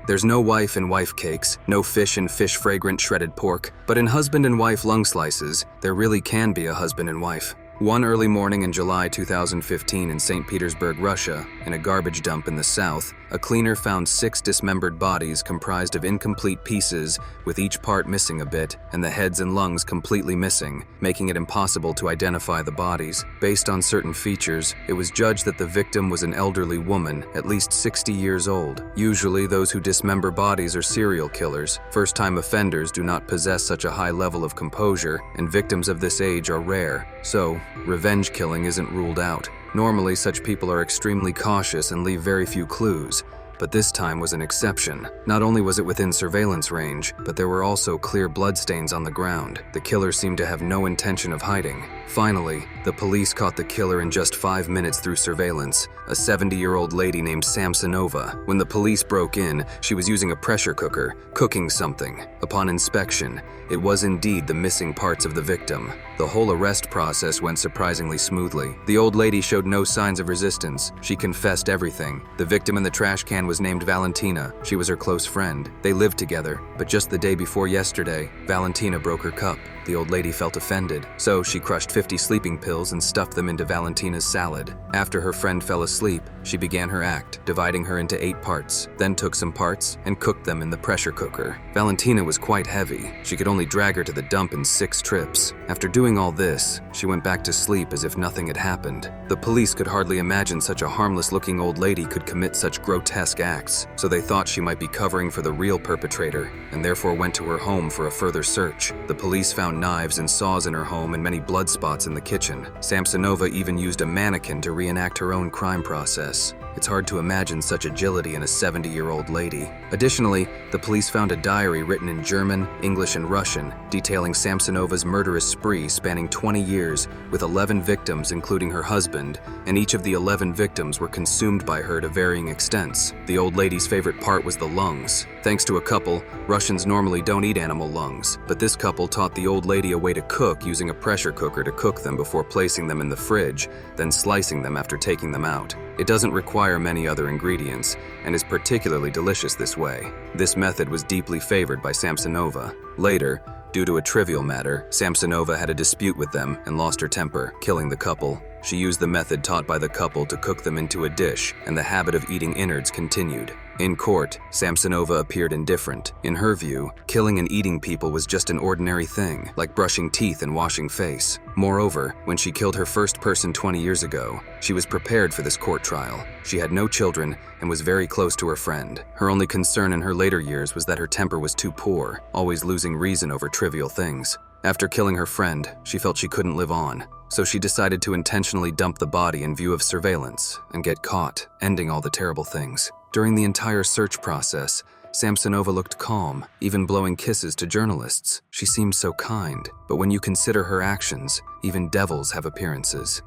There's no wife in wife cakes, no fish in fish fragrant shredded pork, but in husband and wife lung slices, there really can be a husband and wife. One early morning in July 2015 in St. Petersburg, Russia, in a garbage dump in the south, a cleaner found 6 dismembered bodies comprised of incomplete pieces, with each part missing a bit and the heads and lungs completely missing, making it impossible to identify the bodies. Based on certain features, it was judged that the victim was an elderly woman, at least 60 years old. Usually, those who dismember bodies are serial killers. First-time offenders do not possess such a high level of composure, and victims of this age are rare. So, revenge killing isn't ruled out. Normally, such people are extremely cautious and leave very few clues, but this time was an exception. Not only was it within surveillance range, but there were also clear bloodstains on the ground. The killer seemed to have no intention of hiding. Finally, the police caught the killer in just 5 minutes through surveillance, a 70-year-old lady named Samsonova. When the police broke in, she was using a pressure cooker, cooking something. Upon inspection, it was indeed the missing parts of the victim. The whole arrest process went surprisingly smoothly. The old lady showed no signs of resistance. She confessed everything. The victim in the trash can was named Valentina. She was her close friend. They lived together, but just the day before yesterday, Valentina broke her cup. The old lady felt offended, so she crushed 50 sleeping pills and stuffed them into Valentina's salad. After her friend fell asleep, she began her act, dividing her into 8 parts, then took some parts and cooked them in the pressure cooker. Valentina was quite heavy. She could only drag her to the dump in 6 trips. After doing all this, she went back to sleep as if nothing had happened. The police could hardly imagine such a harmless-looking old lady could commit such grotesque acts, so they thought she might be covering for the real perpetrator, and therefore went to her home for a further search. The police found knives and saws in her home and many blood spots in the kitchen. Samsonova even used a mannequin to reenact her own crime process. It's hard to imagine such agility in a 70-year-old lady. Additionally, the police found a diary written in German, English, and Russian, detailing Samsonova's murderous spree spanning 20 years, with 11 victims including her husband, and each of the 11 victims were consumed by her to varying extents. The old lady's favorite part was the lungs. Thanks to a couple, Russians normally don't eat animal lungs, but this couple taught the old lady a way to cook using a pressure cooker to cook them before placing them in the fridge, then slicing them after taking them out. It doesn't require many other ingredients, and is particularly delicious this way. This method was deeply favored by Samsonova. Later, due to a trivial matter, Samsonova had a dispute with them and lost her temper, killing the couple. She used the method taught by the couple to cook them into a dish, and the habit of eating innards continued. In court, Samsonova appeared indifferent. In her view, killing and eating people was just an ordinary thing, like brushing teeth and washing face. Moreover, when she killed her first person 20 years ago, she was prepared for this court trial. She had no children and was very close to her friend. Her only concern in her later years was that her temper was too poor, always losing reason over trivial things. After killing her friend, she felt she couldn't live on, so she decided to intentionally dump the body in view of surveillance and get caught, ending all the terrible things. During the entire search process, Samsonova looked calm, even blowing kisses to journalists. She seemed so kind, but when you consider her actions, even devils have appearances.